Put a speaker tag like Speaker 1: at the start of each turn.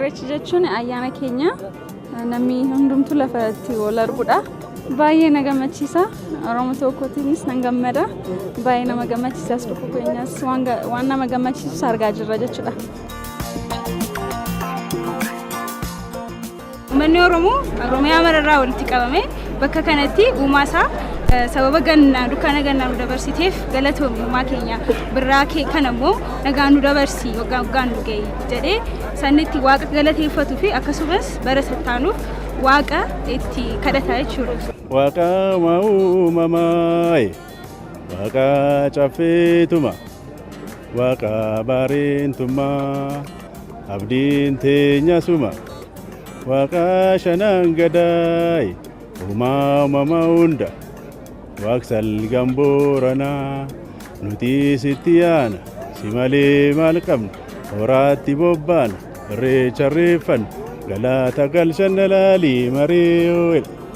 Speaker 1: Irreechi jechuun ayyaana keenya namni hundumtuu lafatti wal arguudha. Baay'ee na gammachiisa. Oromoo tokkootiinis nan gammada. Baay'ee nama gammachiisas dhufu keenyas waan nama gammachiisus argaa jirra jechuudha. Uummanni Oromoo Oromiyaa mararraa walitti qabame bakka kanatti uumaasaa sababa dukkana gannaa nu dabarsiteef galatoomii uumaa keenya birraa kanammoo nagaan nu dabarsi waggaan nu ga'e jedhee sannitti waaqa galateeffatuu fi akkasumas bara sattaanuuf waaqa itti kadhataa jechuudha.
Speaker 2: Waaqa uumamaay waaqa caffeetuma waaqa baareentummaa abdiin teenya suma waaqa shanan gadaay uumama hunda waaqsal gamboranaa nuti sitti yaana si malee maal qabna horaatti bobbaana irreecha irreeffanna galata galchanna laalii maree